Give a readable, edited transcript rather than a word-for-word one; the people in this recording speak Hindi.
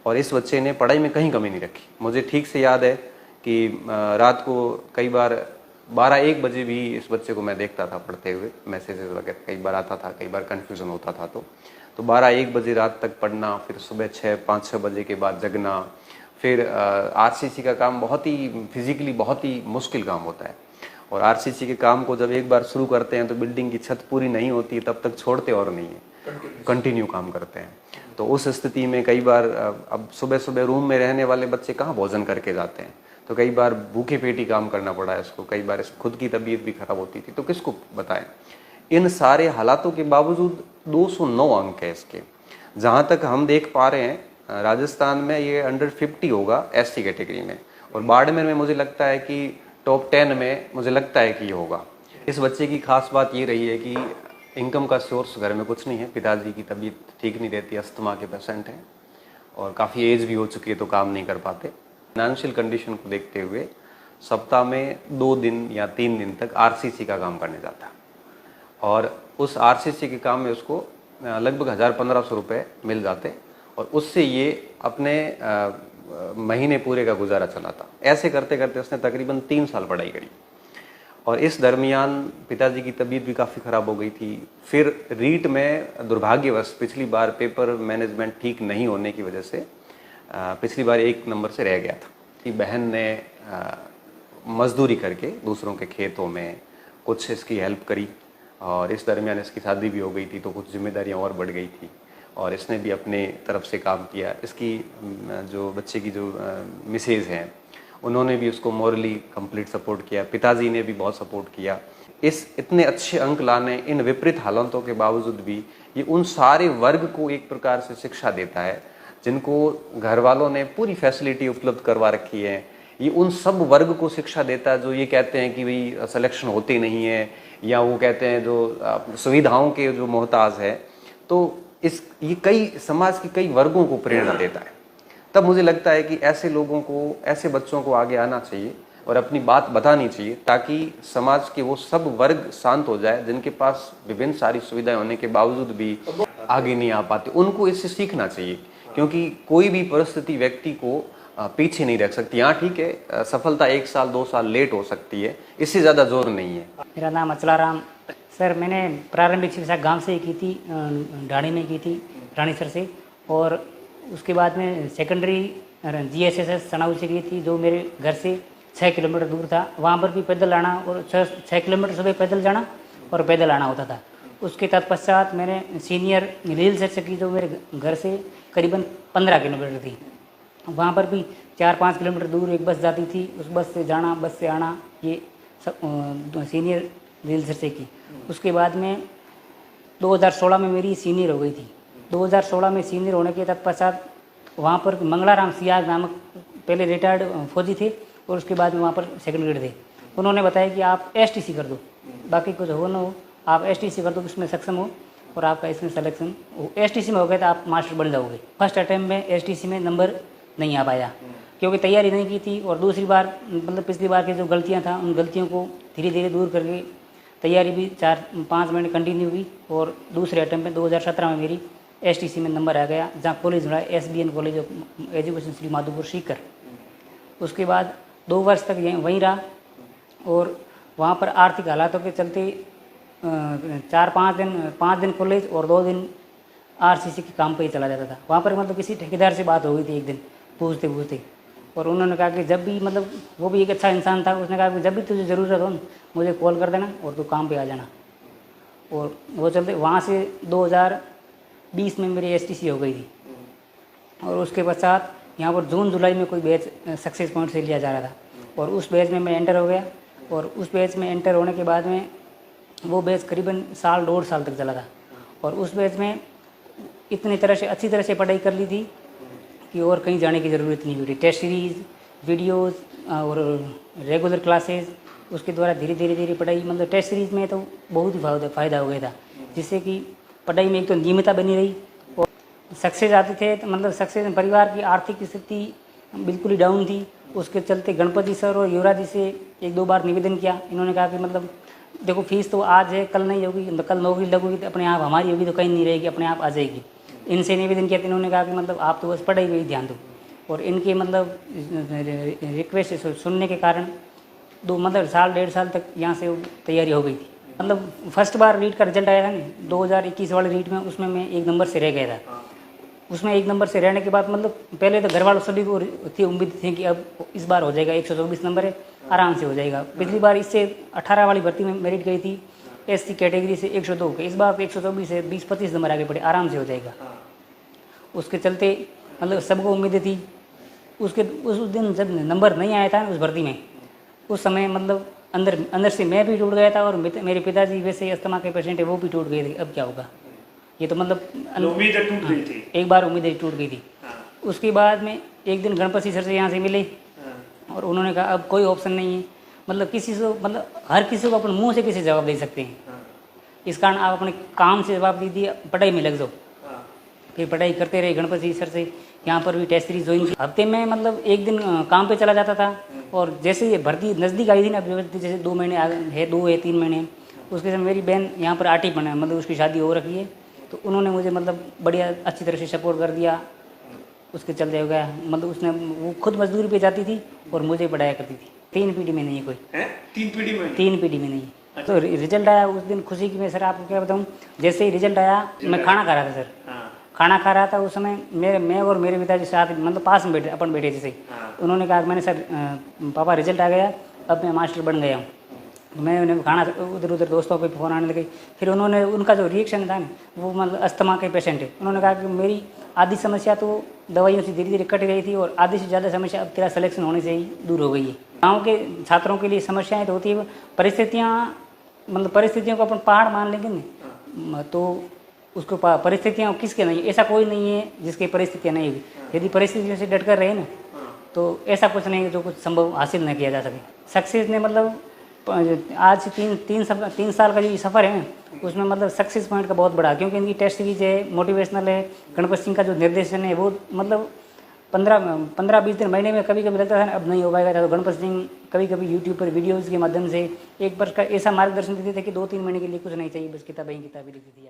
और इस बच्चे ने पढ़ाई में कहीं कमी नहीं रखी। मुझे ठीक से याद है कि रात को कई बार 12-1 बजे भी इस बच्चे को मैं देखता था पढ़ते हुए, मैसेजेस वगैरह कई बार आता था, कई बार कन्फ्यूज़न होता था। तो 12-1 बजे रात तक पढ़ना, फिर सुबह 5-6 बजे के बाद जगना। फिर आरसीसी का काम बहुत ही फिजिकली बहुत ही मुश्किल काम होता है, और आरसीसी के काम को जब एक बार शुरू करते हैं तो बिल्डिंग की छत पूरी नहीं होती तब तक छोड़ते और नहीं है, कंटिन्यू काम करते हैं। तो उस स्थिति में कई बार अब सुबह सुबह रूम में रहने वाले बच्चे कहाँ भोजन करके जाते हैं, तो कई बार भूखे पेट ही काम करना पड़ा है इसको, कई बार खुद की तबीयत भी खराब होती थी, तो किसको बताएं। इन सारे हालातों के बावजूद 209 अंक है इसके। जहाँ तक हम देख पा रहे हैं राजस्थान में ये अंडर 50 होगा एससी कैटेगरी में, और बाड़मेर में मुझे लगता है कि टॉप 10 में मुझे लगता है कि ये होगा। इस बच्चे की खास बात ये रही है कि इनकम का सोर्स घर में कुछ नहीं है, पिताजी की तबीयत ठीक नहीं रहती, अस्थमा के पेशेंट हैं और काफ़ी एज भी हो चुकी है तो काम नहीं कर पाते। फाइनेंशियल कंडीशन को देखते हुए सप्ताह में 2 दिन या 3 दिन तक आरसीसी का काम करने जाता है, और उस आरसीसी के काम में उसको लगभग 1000-1500 रुपये मिल जाते, और उससे ये अपने महीने पूरे का गुजारा चलाता। ऐसे करते करते उसने तकरीबन 3 साल पढ़ाई करी, और इस दरमियान पिताजी की तबीयत भी काफ़ी ख़राब हो गई थी। फिर रीट में दुर्भाग्यवश पिछली बार पेपर मैनेजमेंट ठीक नहीं होने की वजह से पिछली बार 1 नंबर से रह गया था। कि बहन ने मजदूरी करके दूसरों के खेतों में कुछ इसकी हेल्प करी, और इस दरमियान इसकी शादी भी हो गई थी तो कुछ जिम्मेदारियां और बढ़ गई थी, और इसने भी अपने तरफ से काम किया। इसकी जो बच्चे की जो मिसेज हैं उन्होंने भी उसको मॉरली कंप्लीट सपोर्ट किया, पिताजी ने भी बहुत सपोर्ट किया। इस इतने अच्छे अंक लाने, इन विपरीत हालातों के बावजूद भी ये उन सारे वर्ग को एक प्रकार से शिक्षा देता है जिनको घर वालों ने पूरी फैसिलिटी उपलब्ध करवा रखी है। ये उन सब वर्ग को शिक्षा देता है जो ये कहते हैं कि भाई सिलेक्शन होते नहीं है, या वो कहते हैं जो सुविधाओं के जो मोहताज है। तो ये कई समाज के कई वर्गों को प्रेरणा देता है। तब मुझे लगता है कि ऐसे लोगों को, ऐसे बच्चों को आगे आना चाहिए और अपनी बात बतानी चाहिए, ताकि समाज के वो सब वर्ग शांत हो जाए जिनके पास विभिन्न सारी सुविधाएं होने के बावजूद भी आगे नहीं आ पाते। उनको इससे सीखना चाहिए, क्योंकि कोई भी परिस्थिति व्यक्ति को पीछे नहीं रख सकती। यहाँ ठीक है, सफलता 1 साल 2 साल लेट हो सकती है, इससे ज़्यादा जोर नहीं है। मेरा नाम अचलाराम। सर, मैंने प्रारंभिक शिक्षा गांव से ही की थी, ढाणी में की थी, रानीसर से, और उसके बाद में सेकेंडरी जीएसएसएस सनाऊ से की थी, जो मेरे घर से 6 किलोमीटर दूर था। वहाँ पर भी पैदल आना, और 6 किलोमीटर सुबह पैदल जाना और पैदल आना होता था। उसके तत्पश्चात मैंने सीनियर रील से की, जो मेरे घर से करीबन 15 किलोमीटर थी। वहाँ पर भी 4-5 किलोमीटर दूर एक बस जाती थी, उस बस से जाना, बस से आना, ये सब सीनियर रील से की। उसके बाद में 2016 में मेरी सीनियर हो गई थी। 2016 में सीनियर होने के तत्पश्चात वहाँ पर मंगलाराम सियाज नामक पहले रिटायर्ड फौजी थे, और उसके बाद में वहाँ पर सेकंड ग्रेड थे। उन्होंने बताया कि आप एसटीसी कर दो, बाकी कुछ हो ना हो, आप एसटीसी कर दो, इसमें सक्षम हो और आपका इसमें सिलेक्शन एसटीसी में हो गया तो आप मास्टर बन जाओगे। फर्स्ट अटैम्प्ट में एसटीसी में नंबर नहीं आ पाया, क्योंकि तैयारी नहीं की थी, और दूसरी बार मतलब पिछली बार की जो गलतियाँ था उन गलतियों को धीरे धीरे दूर करके तैयारी भी 4-5 महीने कंटिन्यू हुई, और दूसरे अटैम्प्ट में 2017 में मेरी एसटीसी में नंबर आ गया, जहाँ कॉलेज रहा SBN college of education Shri Madhopur Sikar. उसके बाद 2 वर्ष तक वहीं रहा, और वहाँ पर आर्थिक हालातों के चलते 5 दिन कॉलेज और 2 दिन आरसीसी के काम पे ही चला जाता था। वहाँ पर मतलब किसी ठेकेदार से बात हो गई थी एक दिन पूछते, और उन्होंने कहा कि जब भी, मतलब वो भी एक अच्छा इंसान था, उसने कहा कि जब भी तुझे ज़रूरत हो मुझे कॉल कर देना और तू काम पे आ जाना। और वो चलते वहाँ से 2020 में मेरी एसटीसी हो गई थी, और उसके पश्चात यहाँ पर जून जुलाई में कोई बैच सक्सेस पॉइंट से लिया जा रहा था, और उस बैच में मैं एंटर हो गया। और उस बैच में एंटर होने के बाद में वो बैच करीबन 1.5 साल तक चला था, और उस बैच में इतनी तरह से अच्छी तरह से पढ़ाई कर ली थी कि और कहीं जाने की ज़रूरत नहीं हुई। टेस्ट सीरीज़, वीडियोज़ और रेगुलर क्लासेस, उसके द्वारा धीरे धीरे पढ़ाई, मतलब टेस्ट सीरीज़ में तो बहुत ही फ़ायदा हो गया था, जिससे कि पढ़ाई में एक तो नियमितता बनी रही, और सक्सेस आते थे तो मतलब सक्सेस, परिवार की आर्थिक स्थिति बिल्कुल ही डाउन थी। उसके चलते गणपति सर और युवराज जी से 1-2 बार निवेदन किया। इन्होंने कहा कि मतलब देखो फीस तो आज है, कल नहीं होगी, कल नौकरी लगेगी तो अपने आप हमारी होगी तो कहीं नहीं रहेगी, अपने आप आ जाएगी। इनसे निवेदन किया तो इन्होंने कहा कि मतलब आप तो बस पढ़ाई पे ही ध्यान दो, और इनके मतलब रिक्वेस्ट सुनने के कारण मतलब साल 1.5 साल तक यहाँ से तैयारी हो गई थी। मतलब फर्स्ट बार रीट का रिजल्ट आया था ना 2021 वाले रीट में, उसमें मैं 1 नंबर से रह गया था। उसमें 1 नंबर से रहने के बाद मतलब पहले तो घर वालों सभी को थी उम्मीद थी कि अब इस बार हो जाएगा, 124 नंबर है, आराम से हो जाएगा। पिछली बार इससे 18 वाली भर्ती में मेरिट गई थी SC कैटेगरी से 102 के, इस बार 124 से 20-25 नंबर आगे बढ़े, आराम से हो जाएगा। उसके चलते मतलब सबको उम्मीदें थी। उस दिन जब नंबर नहीं आया था उस भर्ती में, उस समय मतलब अंदर से मैं भी टूट गया था, और मेरे पिताजी वैसे अस्थमा के पेशेंट है, वो भी टूट गए थे। अब क्या होगा, ये तो मतलब उम्मीदें टूट गई थी। एक बार उम्मीदें टूट गई थी। उसके बाद में एक दिन गणपति सर से यहाँ से मिले, और उन्होंने कहा अब कोई ऑप्शन नहीं है, मतलब किसी से मतलब हर किसी को अपने मुंह से किसी जवाब दे सकते हैं, इस कारण आप अपने काम से जवाब दीजिए, पढ़ाई में लग जाओ। फिर पढ़ाई करते रहे गणपति सर से, यहाँ पर भी टेस्ट सीरीज ज्वाइन की। हफ्ते में मतलब एक दिन काम पे चला जाता था, और जैसे ये भर्ती नज़दीक आई थी ना, जैसे 2 महीने है, 2 या 3 महीने, उसके समय मेरी बहन यहाँ पर आर्टिक बना, मतलब उसकी शादी हो रखी है, तो उन्होंने मुझे मतलब बढ़िया अच्छी तरह से सपोर्ट कर दिया। उसके चलते हो गया, मतलब उसने वो खुद मजदूरी पे जाती थी और मुझे पढ़ाया करती थी। 3 पीढ़ी में नहीं है कोई, 3 पीढ़ी में नहीं। तो रिजल्ट आया उस दिन खुशी की, मैं सर आपको क्या बताऊँ, जैसे ही रिजल्ट आया मैं खाना खा रहा था सर, खाना खा रहा था उस समय मैं और मेरे पिताजी साथ मतलब पास में बैठे, अपन बैठे जैसे। उन्होंने कहा मैंने सर पापा रिजल्ट आ गया, अब मैं मास्टर बन गया हूँ। मैं उन्हें खाना उधर उधर दोस्तों पे फ़ोन आने लगे। फिर उन्होंने उनका जो रिएक्शन था ना, वो मतलब अस्थमा के पेशेंट है, उन्होंने कहा कि मेरी आधी समस्या तो दवाइयों से धीरे धीरे कट गई थी, और आधी से ज़्यादा समस्या अब तेरा सिलेक्शन होने से ही दूर हो गई है। गाँव के छात्रों के लिए समस्याएँ तो होती है, परिस्थितियाँ मतलब परिस्थितियों को अपन पहाड़ मान लेंगे ना, तो उसको परिस्थितियाँ किसके नहीं, ऐसा कोई नहीं है जिसकी परिस्थितियाँ नहीं हुई। यदि परिस्थितियों से डट कर रहे ना, तो ऐसा कुछ नहीं है जो कुछ संभव हासिल न किया जा सके। सक्सेस ने मतलब आज से 3 साल का जो सफ़र है उसमें मतलब सक्सेस पॉइंट का बहुत बड़ा, क्योंकि इनकी टेस्ट सीरीज है, मोटिवेशनल है, गणपति सिंह का जो निर्देशन है वो मतलब 15-20 दिन महीने में कभी कभी लगता था अब नहीं हो पाएगा, तो गणपति सिंह कभी कभी यूट्यूब पर वीडियोज़ के माध्यम से एक बार का ऐसा मार्गदर्शन देते थे कि 2-3 महीने के लिए कुछ नहीं चाहिए, बस किताबें लिखती थी।